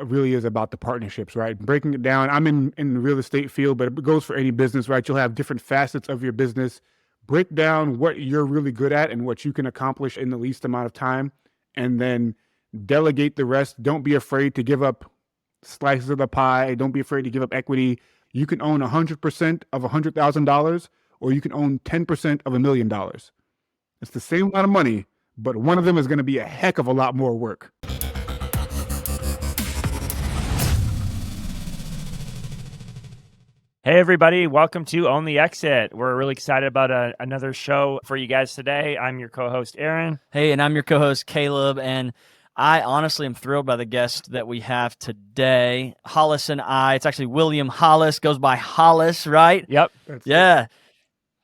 really is about the partnerships, right? Breaking it down. I'm in the real estate field, but it goes for any business, right? You'll have different facets of your business. Break down what you're really good at and what you can accomplish in the least amount of time, and then delegate the rest. Don't be afraid to give up slices of the pie. Don't be afraid to give up equity. You can own 100% of $100,000, or you can own 10% of $1,000,000. It's the same amount of money, but one of them is going to be a heck of a lot more work. Hey, everybody. Welcome to Own the Exit. We're really excited about another show for you guys today. I'm your co-host, Aaron. Hey, and I'm your co-host, Caleb. And I honestly am thrilled by the guest that we have today. Hollis and I, it's actually William Hollis, goes by Hollis, right? Yep.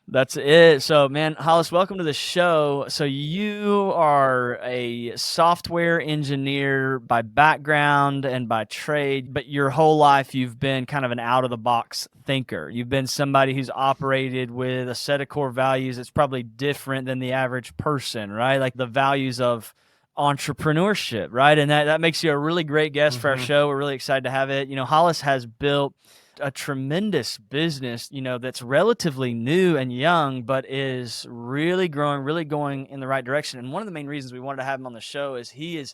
That's it. So, man, Hollis, welcome to the show. So you are a software engineer by background and by trade, but your whole life you've been kind of an out-of-the-box thinker. You've been somebody who's operated with a set of core values that's probably different than the average person, right? Like the values of entrepreneurship, right? And that makes you a really great guest for our show. We're really excited to have it. You know, Hollis has built a tremendous business, you know, that's relatively new and young, but is really growing, really going in the right direction. And one of the main reasons we wanted to have him on the show is he is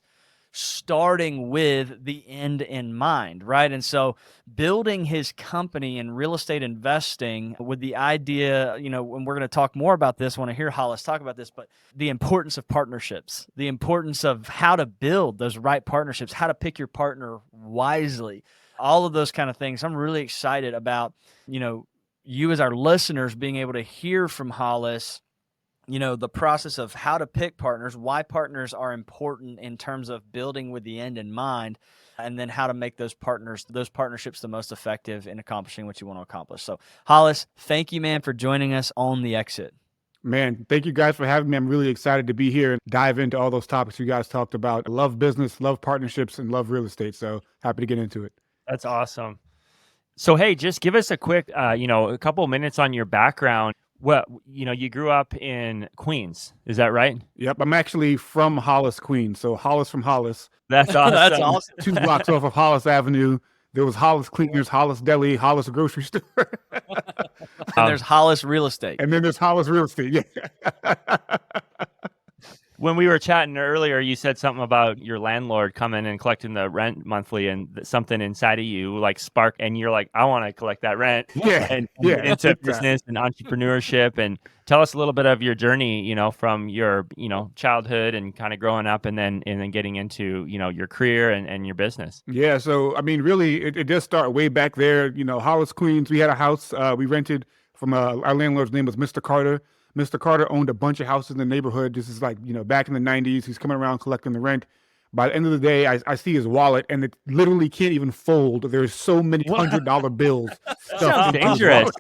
starting with the end in mind, right? And so building his company in real estate investing with the idea, you know, and we're going to talk more about this, I want to hear Hollis talk about this, but the importance of partnerships, the importance of how to build those right partnerships, how to pick your partner wisely, all of those kind of things. I'm really excited about, you know, you as our listeners being able to hear from Hollis, you know, the process of how to pick partners, why partners are important in terms of building with the end in mind, and then how to make those partnerships the most effective in accomplishing what you want to accomplish. So Hollis, thank you, man, for joining us on The Exit. Man, thank you guys for having me. I'm really excited to be here and dive into all those topics you guys talked about. I love business, love partnerships, and love real estate. So happy to get into it. That's awesome. So, hey, just give us a quick, a couple of minutes on your background. Well, you know, you grew up in Queens. Is that right? Yep. I'm actually from Hollis, Queens. So Hollis from Hollis. That's awesome. That's awesome. 2 blocks off of Hollis Avenue. There was Hollis Cleaners, Hollis Deli, Hollis Grocery Store. And there's Hollis Real Estate. And then there's Hollis Real Estate. Yeah. When we were chatting earlier, you said something about your landlord coming and collecting the rent monthly, and something inside of you like spark, and you're like, I want to collect that rent. And get into business and entrepreneurship. And tell us a little bit of your journey, you know, from your, you know, childhood and kind of growing up, and then getting into, you know, your career and your business. Yeah. So, I mean, really, it does start way back there. You know, Hollis, Queens, we had a house we rented from our landlord's name was Mr. Carter. Mr. Carter owned a bunch of houses in the neighborhood. This is like, you know, back in the 90s. He's coming around collecting the rent. By the end of the day, I see his wallet, and it literally can't even fold. There's so many $100 bills stuffed in his wallet.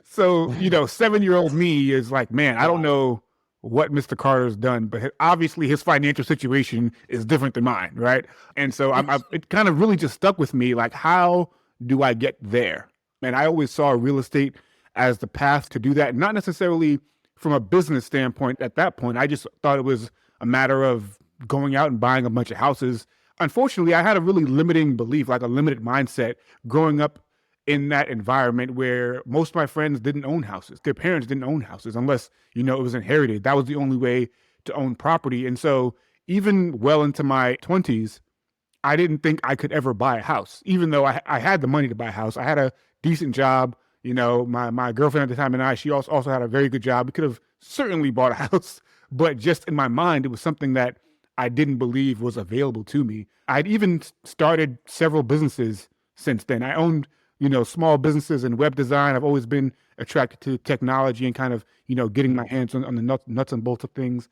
So, you know, 7-year-old me is like, man, I don't know what Mr. Carter's done, but obviously his financial situation is different than mine, right? And so it kind of really just stuck with me, like, how do I get there? And I always saw real estate as the path to do that, not necessarily from a business standpoint at that point. I just thought it was a matter of going out and buying a bunch of houses. Unfortunately, I had a really limiting belief, like a limited mindset growing up in that environment where most of my friends didn't own houses. Their parents didn't own houses unless, you know, it was inherited. That was the only way to own property. And so even well into my 20s, I didn't think I could ever buy a house, even though I had the money to buy a house. I had a decent job. You know, my girlfriend at the time and she also had a very good job. We could have certainly bought a house, but just in my mind, it was something that I didn't believe was available to me. I'd even started several businesses since then. I owned, you know, small businesses in web design. I've always been attracted to technology and kind of, you know, getting my hands on the nuts and bolts of things.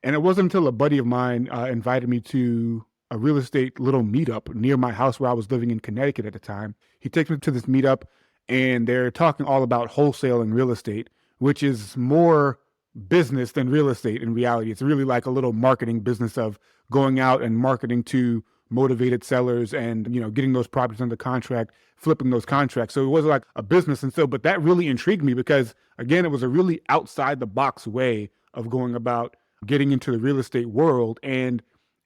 And it wasn't until a buddy of mine invited me to a real estate little meetup near my house where I was living in Connecticut at the time. He takes me to this meetup, and they're talking all about wholesaling real estate, which is more business than real estate in reality. It's really like a little marketing business of going out and marketing to motivated sellers and, you know, getting those properties under contract, flipping those contracts. So it was like a business. And so, but that really intrigued me because, again, it was a really outside the box way of going about getting into the real estate world. And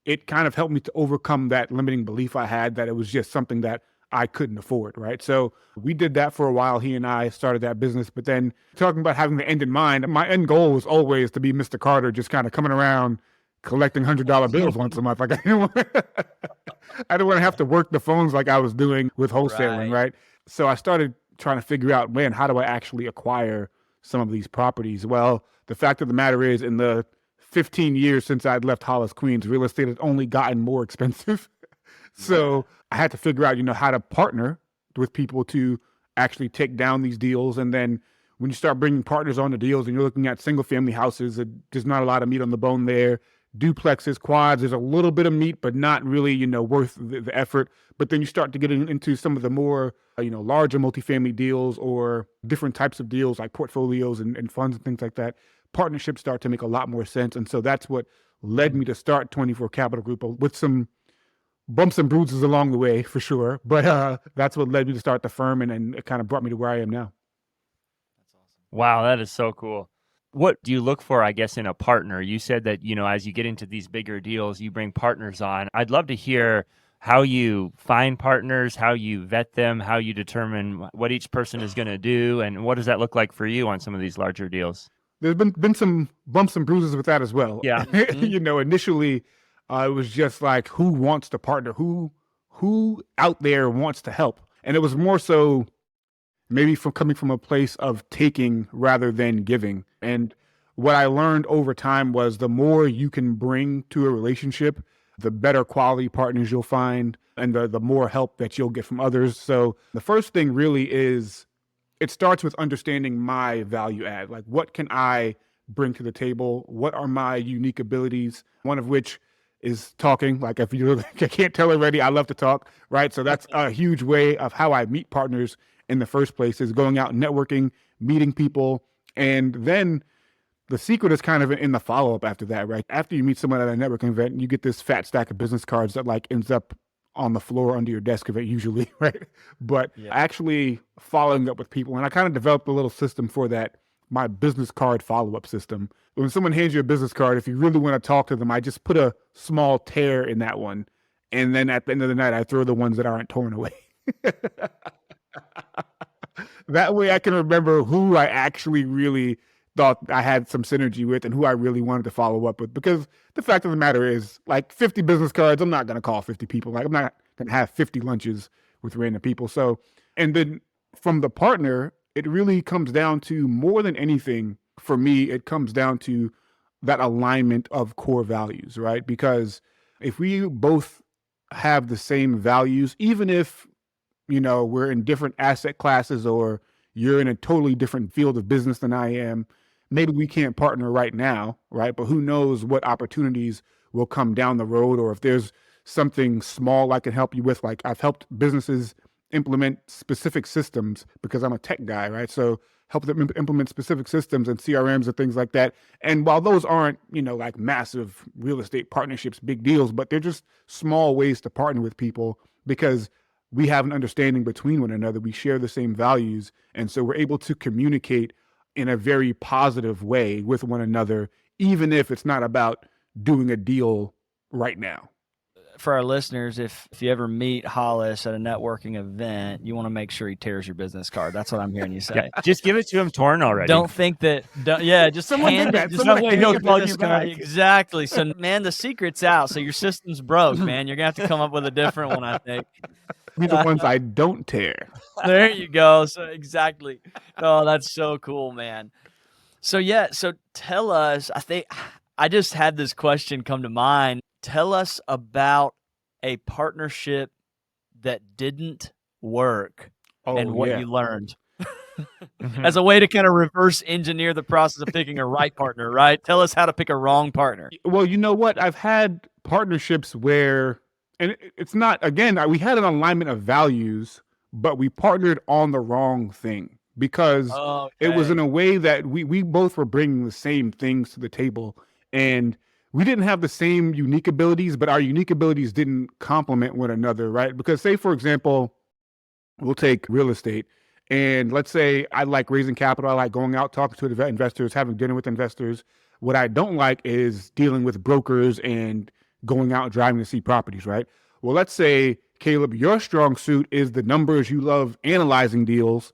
it kind of helped me to overcome that limiting belief I had that it was just something that I couldn't afford, right? So we did that for a while. He and I started that business, but then talking about having the end in mind, my end goal was always to be Mr. Carter, just kind of coming around collecting $100 bills once a month. Like I didn't want, I didn't want to have to work the phones like I was doing with wholesaling, right? So I started trying to figure out, man, how do I actually acquire some of these properties? Well, the fact of the matter is, in the 15 years since I'd left Hollis, Queens, real estate has only gotten more expensive. So I had to figure out, how to partner with people to actually take down these deals. And then when you start bringing partners on the deals and you're looking at single family houses, there's not a lot of meat on the bone there. Duplexes, quads, there's a little bit of meat, but not really, worth the effort. But then you start to get into some of the more, larger multifamily deals or different types of deals like portfolios and funds and things like that. Partnerships start to make a lot more sense. And so that's what led me to start 24 Capital Group with some bumps and bruises along the way, for sure. But that's what led me to start the firm, and it kind of brought me to where I am now. That's awesome. Wow, that is so cool. What do you look for, I guess, in a partner? You said that, as you get into these bigger deals, you bring partners on. I'd love to hear how you find partners, how you vet them, how you determine what each person is going to do, and what does that look like for you on some of these larger deals? There's been some bumps and bruises with that as well. Yeah. Initially, it was just like, who wants to partner? Who out there wants to help? And it was more so maybe coming from a place of taking rather than giving. And what I learned over time was the more you can bring to a relationship, the better quality partners you'll find and the more help that you'll get from others. So the first thing really is, it starts with understanding my value add. Like, what can I bring to the table? What are my unique abilities? One of which is talking. Like, if you can't tell already, I love to talk, right? So that's a huge way of how I meet partners in the first place, is going out and networking, meeting people. And then the secret is kind of in the follow-up after that, right? After you meet someone at a networking event, you get this fat stack of business cards that ends up on the floor under your desk usually, right? But actually following up with people, and I kind of developed a little system for that, my business card follow-up system. When someone hands you a business card, if you really want to talk to them, I just put a small tear in that one. And then at the end of the night, I throw the ones that aren't torn away. That way I can remember who I actually really thought I had some synergy with and who I really wanted to follow up with. Because the fact of the matter is, like, 50 business cards, I'm not going to call 50 people. Like, I'm not going to have 50 lunches with random people. So, and then from the partner, it really comes down to, more than anything, for me, it comes down to that alignment of core values, right? Because if we both have the same values, even if, we're in different asset classes or you're in a totally different field of business than I am, maybe we can't partner right now, right? But who knows what opportunities will come down the road, or if there's something small I can help you with. Like, I've helped businesses implement specific systems because I'm a tech guy, right? So help them implement specific systems and CRMs and things like that. And while those aren't, like massive real estate partnerships, big deals, but they're just small ways to partner with people because we have an understanding between one another. We share the same values. And so we're able to communicate in a very positive way with one another, even if it's not about doing a deal right now. For our listeners, if you ever meet Hollis at a networking event, you want to make sure he tears your business card. That's what I'm hearing you say. Yeah, just give it to him torn already. Don't think that. Just someone hand did that. it. Just Someone he'll did call that. you back. Exactly. So, man, the secret's out. So your system's broke, man. You're gonna have to come up with a different one, I think. These are ones I don't tear. There you go. So exactly. Oh, that's so cool, man. So tell us, I just had this question come to mind. Tell us about a partnership that didn't work and what you learned. As a way to kind of reverse engineer the process of picking a right partner, right? Tell us how to pick a wrong partner. Well, you know what? I've had partnerships where, and it's not, again, we had an alignment of values, but we partnered on the wrong thing because it was in a way that we both were bringing the same things to the table, and we didn't have the same unique abilities, but our unique abilities didn't complement one another, right? Because say, for example, we'll take real estate, and let's say I like raising capital. I like going out, talking to investors, having dinner with investors. What I don't like is dealing with brokers and going out and driving to see properties, right? Well, let's say, Caleb, your strong suit is the numbers. You love analyzing deals,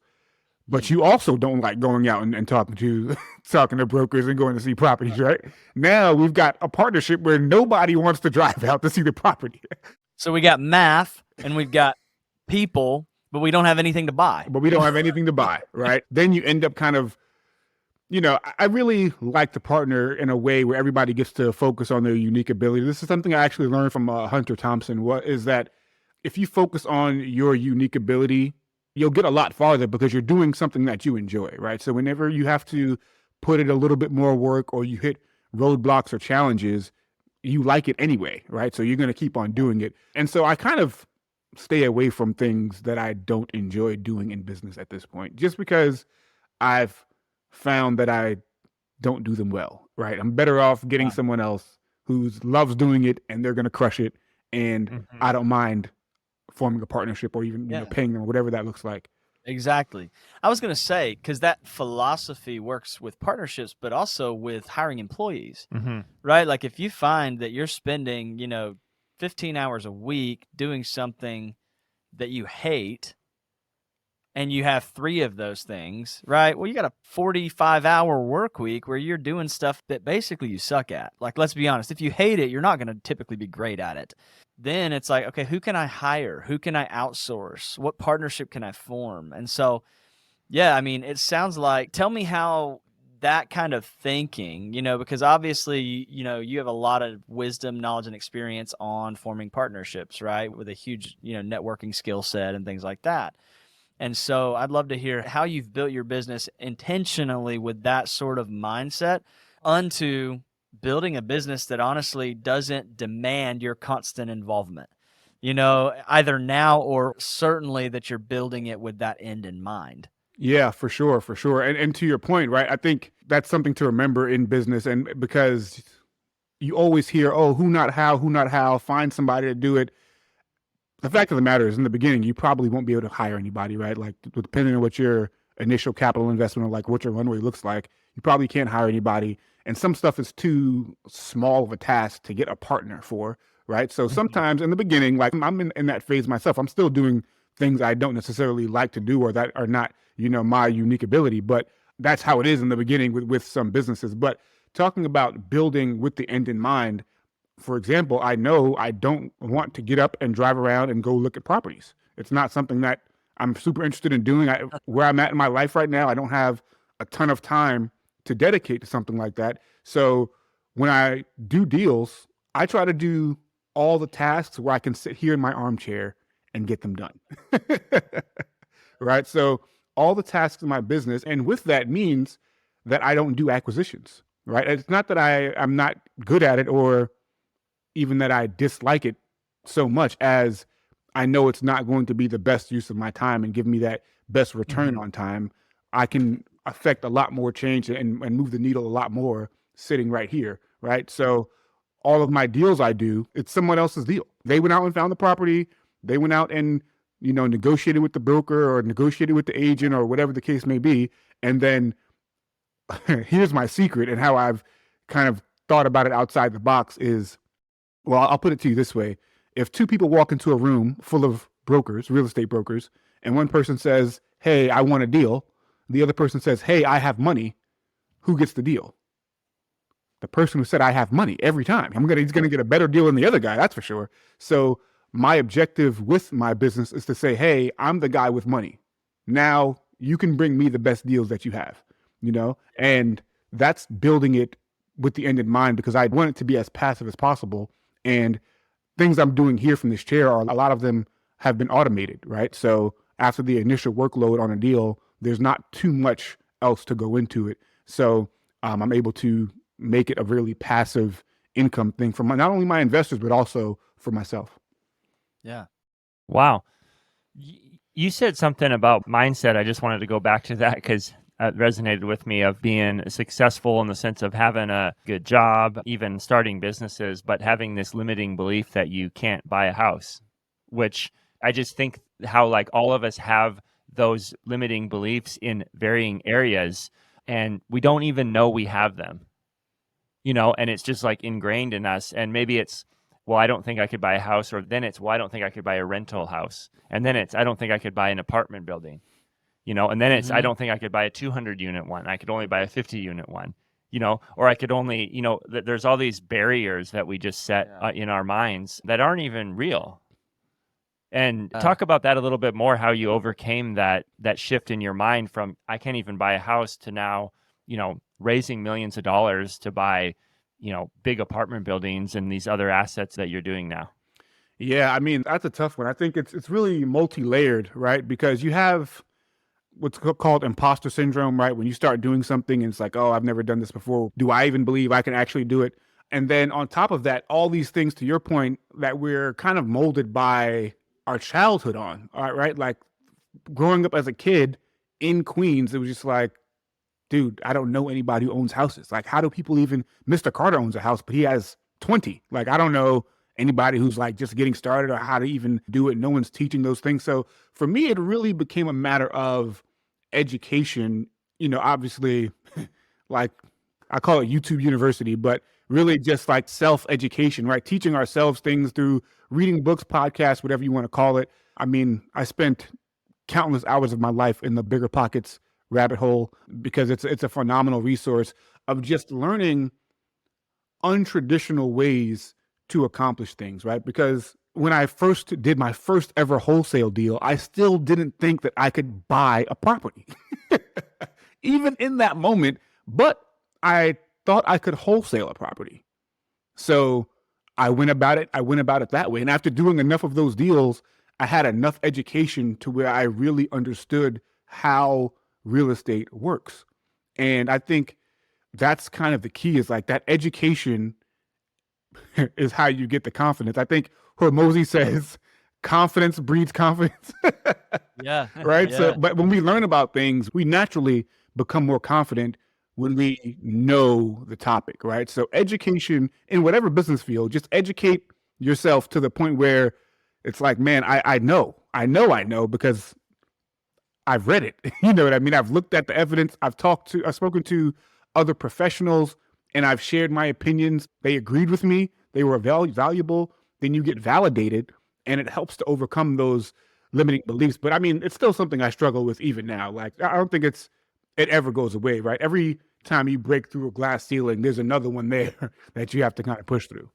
but you also don't like going out and talking to talking to brokers and going to see properties, right? Now we've got a partnership where nobody wants to drive out to see the property. So we got math and we've got people, but we don't have anything to buy. But we don't have anything to buy, right? Then you end up kind of, I really like to partner in a way where everybody gets to focus on their unique ability. This is something I actually learned from Hunter Thompson. What is that? If you focus on your unique ability, you'll get a lot farther because you're doing something that you enjoy, right? So whenever you have to put in a little bit more work or you hit roadblocks or challenges, you like it anyway, right? So you're going to keep on doing it. And so I kind of stay away from things that I don't enjoy doing in business at this point, just because I've found that I don't do them well, right? I'm better off getting someone else who loves doing it and they're going to crush it. And I don't mind forming a partnership or even paying them, whatever that looks like. Exactly. I was going to say, because that philosophy works with partnerships, but also with hiring employees, right? Like if you find that you're spending, 15 hours a week doing something that you hate, and you have 3 of those things, right? Well, you got a 45-hour work week where you're doing stuff that basically you suck at. Like, let's be honest, if you hate it, you're not going to typically be great at it. Then it's like, okay, who can I hire? Who can I outsource? What partnership can I form? And so, yeah, I mean, it sounds like, tell me how that kind of thinking, because obviously, you have a lot of wisdom, knowledge, and experience on forming partnerships, right? With a huge, networking skill set and things like that. And so I'd love to hear how you've built your business intentionally with that sort of mindset unto building a business that honestly doesn't demand your constant involvement, either now or certainly that you're building it with that end in mind. Yeah, for sure. And to your point, right? I think that's something to remember in business, and because you always hear, oh, who not how, find somebody to do it. The fact of the matter is, in the beginning, you probably won't be able to hire anybody, right? Like, depending on what your initial capital investment or like what your runway looks like, you probably can't hire anybody. And some stuff is too small of a task to get a partner for, right? So sometimes in the beginning, like I'm in that phase myself, I'm still doing things I don't necessarily like to do or that are not, my unique ability. But that's how it is in the beginning with some businesses. But talking about building with the end in mind, for example, I know I don't want to get up and drive around and go look at properties. It's not something that I'm super interested in doing. Where I'm at in my life right now, I don't have a ton of time to dedicate to something like that. So when I do deals, I try to do all the tasks where I can sit here in my armchair and get them done. Right? So all the tasks in my business, and with that means that I don't do acquisitions, right? It's not that I'm not good at it or even that I dislike it so much as I know it's not going to be the best use of my time and give me that best return on time. I can affect a lot more change and move the needle a lot more sitting right here, right? So all of my deals I do, it's someone else's deal. They went out and found the property. They went out and, negotiated with the broker or negotiated with the agent or whatever the case may be. And then here's my secret and how I've kind of thought about it outside the box is, well, I'll put it to you this way. If 2 people walk into a room full of brokers, real estate brokers, and one person says, hey, I want a deal. The other person says, hey, I have money. Who gets the deal? The person who said, I have money every time. He's going to get a better deal than the other guy. That's for sure. So my objective with my business is to say, hey, I'm the guy with money. Now you can bring me the best deals that you have, and that's building it with the end in mind because I want it to be as passive as possible. And things I'm doing here from this chair a lot of them have been automated, right? So after the initial workload on a deal, there's not too much else to go into it. So I'm able to make it a really passive income thing for not only my investors, but also for myself. Yeah. Wow. You said something about mindset. I just wanted to go back to that because it resonated with me of being successful in the sense of having a good job, even starting businesses, but having this limiting belief that you can't buy a house, which I just think how like all of us have those limiting beliefs in varying areas and we don't even know we have them, and it's just like ingrained in us. And maybe it's well, I don't think I could buy a house, or then it's, well, I don't think I could buy a rental house. And then it's, I don't think I could buy an apartment building, and then it's, I don't think I could buy a 200 unit one. I could only buy a 50 unit one, or I could only, there's all these barriers that we just set in our minds that aren't even real. And talk about that a little bit more, how you overcame that shift in your mind from, I can't even buy a house, to now, raising millions of dollars to buy, big apartment buildings and these other assets that you're doing now. Yeah, I mean, that's a tough one. I think it's really multi-layered, right? Because you have what's called imposter syndrome, right? When you start doing something and it's like, oh, I've never done this before. Do I even believe I can actually do it? And then on top of that, all these things, to your point, that we're kind of molded by our childhood on, all right? Like growing up as a kid in Queens, it was just like, dude, I don't know anybody who owns houses. Like, how do people even, Mr. Carter owns a house, but he has 20. Like, I don't know anybody who's like just getting started or how to even do it. No one's teaching those things. So for me, it really became a matter of education, obviously, like I call it YouTube University, but really just like self-education, right? Teaching ourselves things through reading books, podcasts, whatever you want to call it. I mean, I spent countless hours of my life in the Bigger Pockets rabbit hole because it's a phenomenal resource of just learning untraditional ways to accomplish things, right? Because when I first did my first ever wholesale deal, I still didn't think that I could buy a property, even in that moment, but I thought I could wholesale a property. So I went about it that way. And after doing enough of those deals, I had enough education to where I really understood how real estate works. And I think that's kind of the key, is like that education is how you get the confidence. I think Hormozy says confidence breeds confidence. Yeah. Right. Yeah. So, but when we learn about things, we naturally become more confident when we know the topic. Right. So education in whatever business field, just educate yourself to the point where it's like, man, I know because I've read it. You know what I mean? I've looked at the evidence. I've spoken to other professionals, and I've shared my opinions. They agreed with me. They were valuable. Then you get validated, and it helps to overcome those limiting beliefs. But I mean, it's still something I struggle with even now. Like, I don't think it ever goes away, right? Every time you break through a glass ceiling, there's another one there that you have to kind of push through.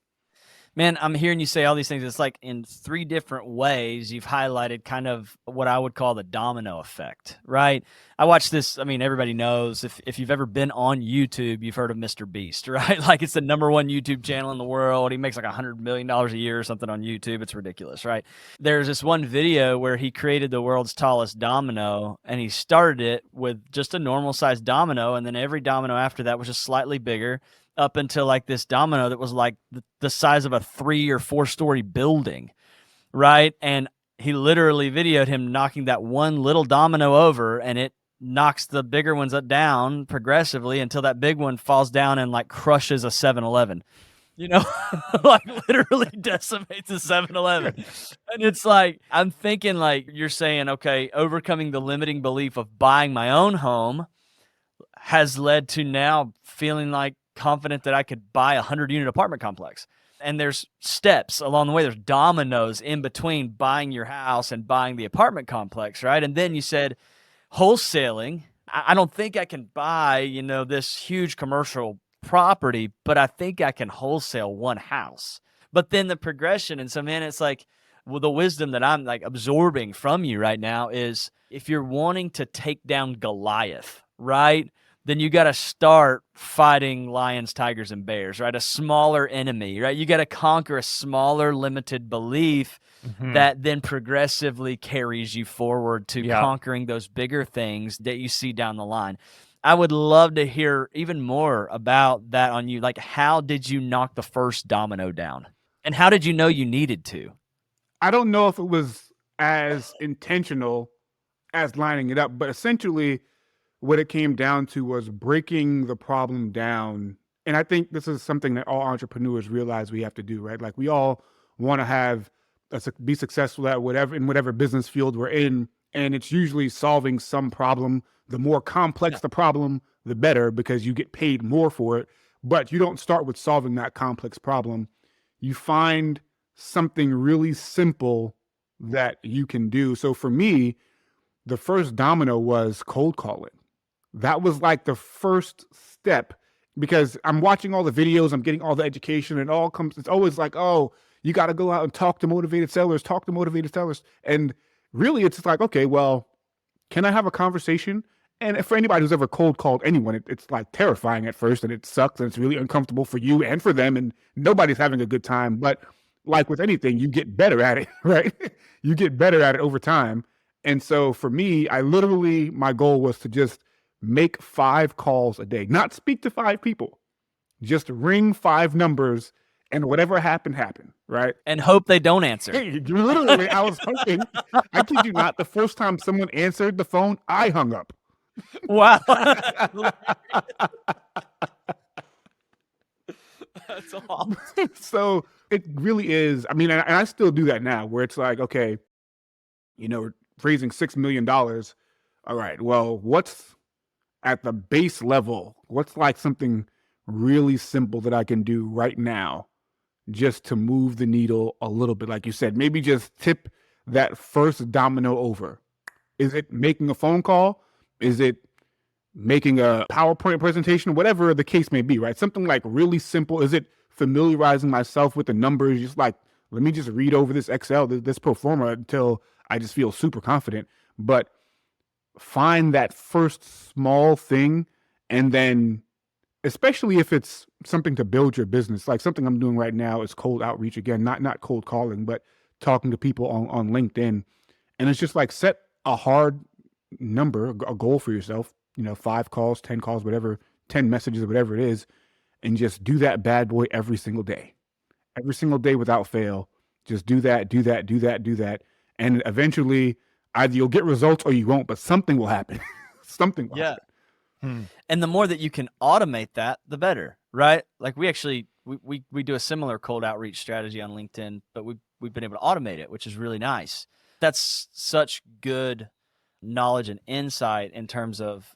Man, I'm hearing you say all these things. It's like in 3 different ways you've highlighted kind of what I would call the domino effect, right? I watched this. I mean, everybody knows if you've ever been on YouTube, you've heard of Mr. Beast, right? Like it's the #1 YouTube channel in the world. He makes like $100 million a year or something on YouTube. It's ridiculous, right? There's this one video where he created the world's tallest domino, and he started it with just a normal sized domino. And then every domino after that was just slightly bigger, up until like this domino that was like the size of a 3 or 4 story building, right? And he literally videoed him knocking that one little domino over, and it knocks the bigger ones down progressively until that big one falls down and like crushes a 7-Eleven, like literally decimates a 7-Eleven. And it's like, I'm thinking like you're saying, okay, overcoming the limiting belief of buying my own home has led to now feeling like confident that I could buy a 100-unit apartment complex. And there's steps along the way. There's dominoes in between buying your house and buying the apartment complex, right? And then you said wholesaling. I don't think I can buy, this huge commercial property, but I think I can wholesale one house. But then the progression, and so, man, it's like, well, the wisdom that I'm like absorbing from you right now is if you're wanting to take down Goliath, right? Then you got to start fighting lions, tigers, and bears, right? A smaller enemy, right? You got to conquer a smaller, limited belief that then progressively carries you forward to conquering those bigger things that you see down the line. I would love to hear even more about that on you. Like, how did you knock the first domino down? And how did you know you needed to? I don't know if it was as intentional as lining it up, but essentially what it came down to was breaking the problem down. And I think this is something that all entrepreneurs realize we have to do, right? Like we all want to be successful at whatever business field we're in. And it's usually solving some problem. The more complex the problem, the better, because you get paid more for it. But you don't start with solving that complex problem. you find something really simple that you can do. So for me, the first domino was cold calling. That was like the first step, because I'm watching all the videos, I'm getting all the education, and it's always like, oh, you got to go out and talk to motivated sellers. And really it's like, okay, well, can I have a conversation? And for anybody who's ever cold called anyone, it's like terrifying at first, and it sucks, and it's really uncomfortable for you and for them, and nobody's having a good time. But like with anything, you get better at it, right? You get better at it over time. And so for me, my goal was to just make 5 calls a day, not speak to 5 people, just ring 5 numbers, and whatever happened, right? And hope they don't answer. Hey, literally, I was hoping. I kid you not, the first time someone answered the phone, I hung up. Wow. That's awesome. So it really is. I mean, and I still do that now, where it's like, okay, raising $6 million. All right, well, what's at the base level? What's like something really simple that I can do right now just to move the needle a little bit? Like you said, maybe just tip that first domino over. Is it making a phone call? Is it making a PowerPoint presentation? Whatever the case may be, right? Something like really simple. Is it familiarizing myself with the numbers? Just like, let me just read over this Excel, this pro forma, until I just feel super confident. But find that first small thing, and then, especially if it's something to build your business, like something I'm doing right now is cold outreach. Again, not cold calling, but talking to people on LinkedIn. And it's just like, set a hard number, a goal for yourself, 5 calls, 10 calls, whatever, 10 messages, whatever it is, and just do that bad boy every single day without fail. Just do that. And eventually either you'll get results or you won't, but something will happen. Something will happen. And the more that you can automate that, the better, right? Like we actually, we do a similar cold outreach strategy on LinkedIn, but we've been able to automate it, which is really nice. That's such good knowledge and insight in terms of,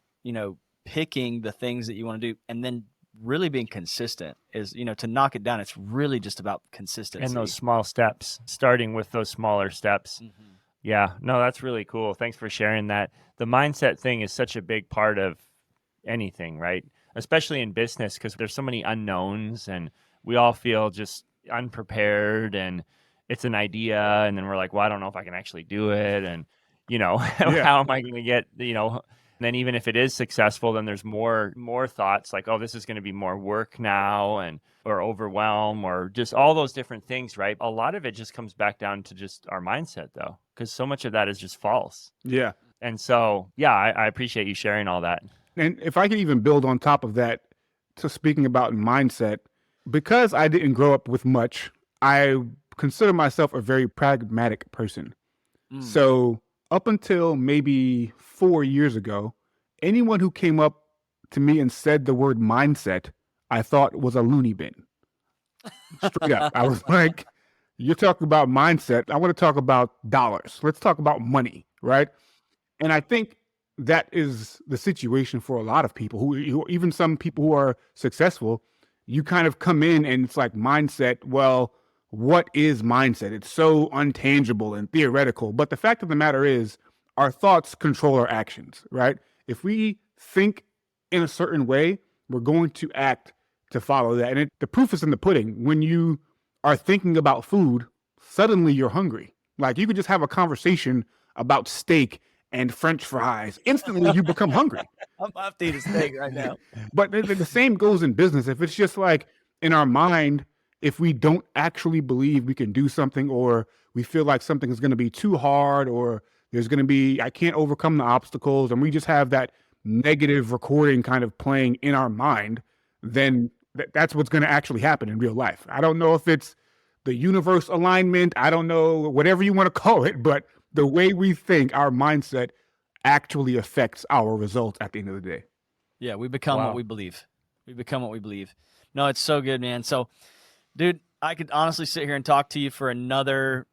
picking the things that you want to do and then really being consistent. Is, to knock it down, it's really just about consistency. And those small steps, starting with those smaller steps. Mm-hmm. Yeah, no, that's really cool. Thanks for sharing that. The mindset thing is such a big part of anything, right? Especially in business, because there's so many unknowns and we all feel just unprepared, and it's an idea, and then we're like, well, I don't know if I can actually do it, and how am I going to get, and then even if it is successful, then there's more thoughts like, oh, this is going to be more work now, or overwhelm, or just all those different things, right? A lot of it just comes back down to just our mindset, though, because so much of that is just false. Yeah. And so, yeah, I appreciate you sharing all that. And if I could even build on top of that, to speaking about mindset, because I didn't grow up with much, I consider myself a very pragmatic person. So up until maybe 4 years ago, anyone who came up to me and said the word mindset, I thought was a loony bin. Straight up. I was like, you're talking about mindset. I want to talk about dollars. Let's talk about money, right? And I think that is the situation for a lot of people who even some people who are successful. You kind of come in and it's like mindset. Well, what is mindset? It's so untangible and theoretical. But the fact of the matter is, our thoughts control our actions, right? If we think in a certain way, we're going to act to follow that. And the proof is in the pudding. When you are thinking about food, suddenly you're hungry. Like, you could just have a conversation about steak and French fries. Instantly, you become hungry. I'm going to have to eat a steak right now. But the same goes in business. If it's just like in our mind, if we don't actually believe we can do something, or we feel like something is going to be too hard, or there's going to be, I can't overcome the obstacles, and we just have that negative recording kind of playing in our mind, then that's what's going to actually happen in real life. I don't know if it's the universe alignment. I don't know, whatever you want to call it, but the way we think, our mindset actually affects our results at the end of the day. Yeah, we become what we believe. We become what we believe. No, it's so good, man. So, dude, I could honestly sit here and talk to you for another,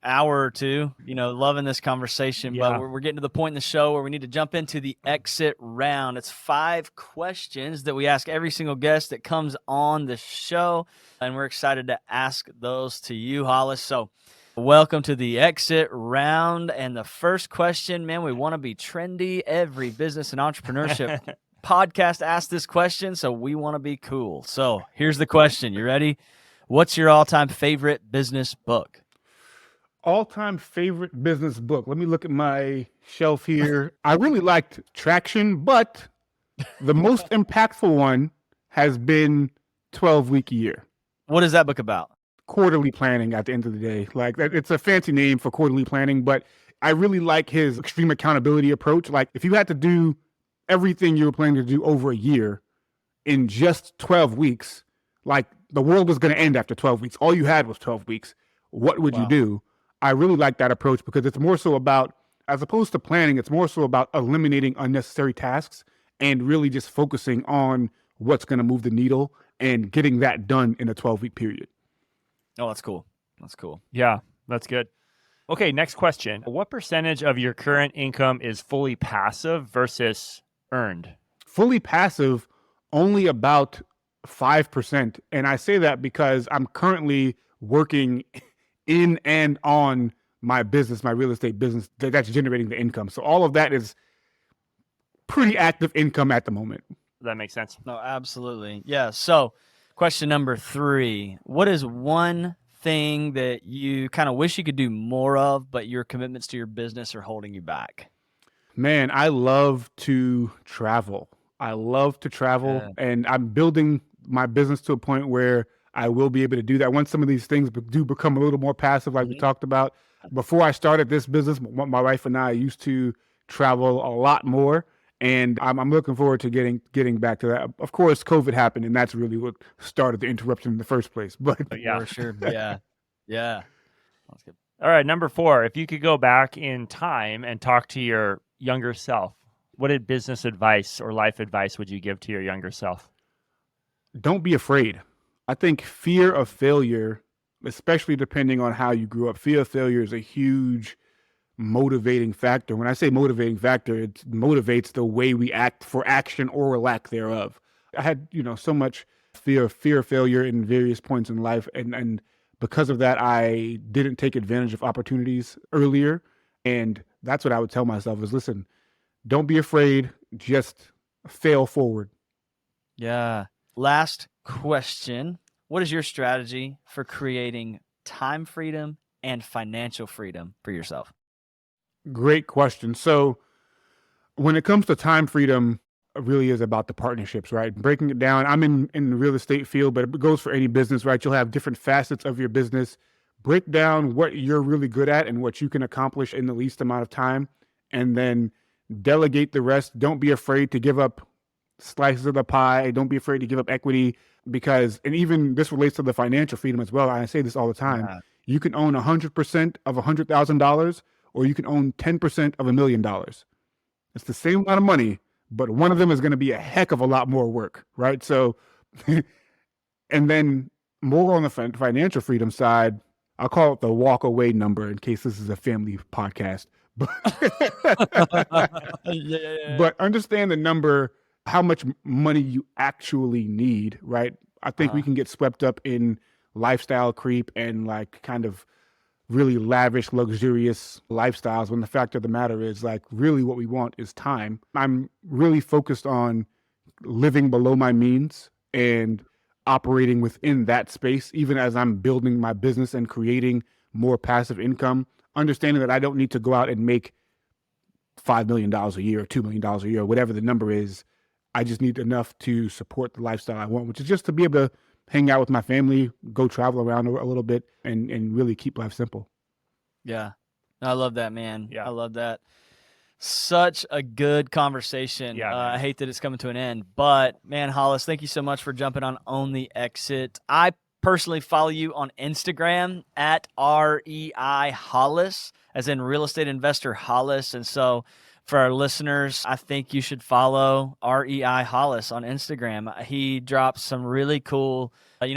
hour or two, loving this conversation. Yeah. But we're getting to the point in the show where we need to jump into the exit round. It's 5 questions that we ask every single guest that comes on the show. And we're excited to ask those to you, Hollis. So welcome to the exit round. And the first question, man, we want to be trendy. Every business and entrepreneurship podcast asks this question, so we want to be cool. So here's the question. You ready? What's your all-time favorite business book? All-time favorite business book. Let me look at my shelf here. I really liked Traction, but the most impactful one has been 12-Week a Year. What is that book about? Quarterly planning at the end of the day. Like, it's a fancy name for quarterly planning, but I really like his extreme accountability approach. Like, if you had to do everything you were planning to do over a year in just 12 weeks, like, the world was going to end after 12 weeks. All you had was 12 weeks. What would you do? I really like that approach because it's more so about, as opposed to planning, it's more so about eliminating unnecessary tasks and really just focusing on what's going to move the needle and getting that done in a 12-week period. Oh, that's cool. That's cool. Yeah, that's good. Okay, next question. What percentage of your current income is fully passive versus earned? Fully passive, only about 5%. And I say that because I'm currently working in and on my business, my real estate business that's generating the income. So all of that is pretty active income at the moment. That makes sense. No, absolutely. Yeah. So question number 3, what is one thing that you kind of wish you could do more of, but your commitments to your business are holding you back? Man, I love to travel. And I'm building my business to a point where I will be able to do that once some of these things do become a little more passive, like we talked about. Before I started this business, my wife and I used to travel a lot more, and I'm looking forward to getting back to that. Of course, COVID happened, and that's really what started the interruption in the first place. But yeah, for sure. Yeah. That's good. All right, number 4. If you could go back in time and talk to your younger self, what business advice or life advice would you give to your younger self? Don't be afraid. I think fear of failure, especially depending on how you grew up, fear of failure is a huge motivating factor. When I say motivating factor, it motivates the way we act for action or lack thereof. I had, so much fear of failure in various points in life. And because of that, I didn't take advantage of opportunities earlier. And that's what I would tell myself is, listen, don't be afraid, just fail forward. Yeah. Last question. What is your strategy for creating time freedom and financial freedom for yourself? Great question. So when it comes to time freedom, it really is about the partnerships, right? Breaking it down. I'm in the real estate field, but it goes for any business, right? You'll have different facets of your business. Break down what you're really good at and what you can accomplish in the least amount of time, and then delegate the rest. Don't be afraid to give up slices of the pie. Don't be afraid to give up equity, because, and even this relates to the financial freedom as well. I say this all the time. Yeah. You can own 100% of $100,000, or you can own 10% of $1 million. It's the same amount of money, but one of them is going to be a heck of a lot more work, right? So, and then more on the financial freedom side, I'll call it the walk away number in case this is a family podcast. But, but understand the number, how much money you actually need, right? I think we can get swept up in lifestyle creep and like kind of really lavish, luxurious lifestyles, when the fact of the matter is, like, really what we want is time. I'm really focused on living below my means and operating within that space, even as I'm building my business and creating more passive income, understanding that I don't need to go out and make $5 million a year or $2 million a year, whatever the number is. I just need enough to support the lifestyle I want, which is just to be able to hang out with my family, go travel around a little bit, and really keep life simple. Yeah. I love that, man. Yeah. I love that. Such a good conversation. Yeah, I hate that it's coming to an end, but man, Hollis, thank you so much for jumping on the exit. I personally follow you on Instagram at REI Hollis, as in real estate investor Hollis. And so for our listeners, I think you should follow REI Hollis on Instagram. He drops some really cool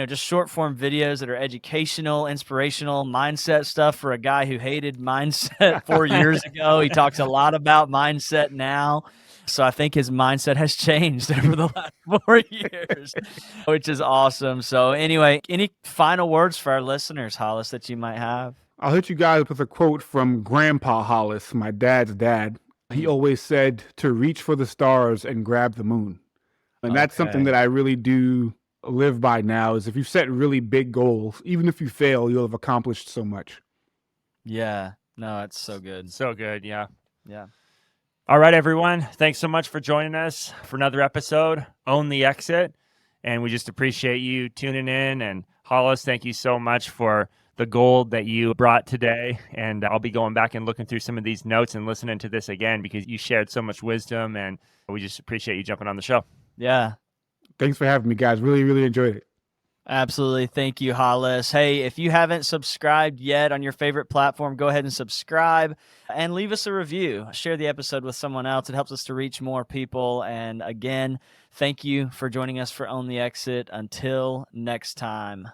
just short form videos that are educational, inspirational, mindset stuff for a guy who hated mindset 4 years ago. He talks a lot about mindset now. So I think his mindset has changed over the last 4 years, which is awesome. So anyway, any final words for our listeners, Hollis, that you might have? I'll hit you guys with a quote from Grandpa Hollis, my dad's dad. He always said to reach for the stars and grab the moon. And that's something that I really do live by now, is if you set really big goals, even if you fail, you'll have accomplished so much. Yeah. No, it's so good. So good. Yeah. Yeah. All right, everyone. Thanks so much for joining us for another episode, Own the Exit. And we just appreciate you tuning in. And Hollis, thank you so much for the gold that you brought today. And I'll be going back and looking through some of these notes and listening to this again, because you shared so much wisdom, and we just appreciate you jumping on the show. Yeah. Thanks for having me, guys. Really, really enjoyed it. Absolutely. Thank you, Hollis. Hey, if you haven't subscribed yet on your favorite platform, go ahead and subscribe and leave us a review. Share the episode with someone else. It helps us to reach more people. And again, thank you for joining us for Own the Exit. Until next time.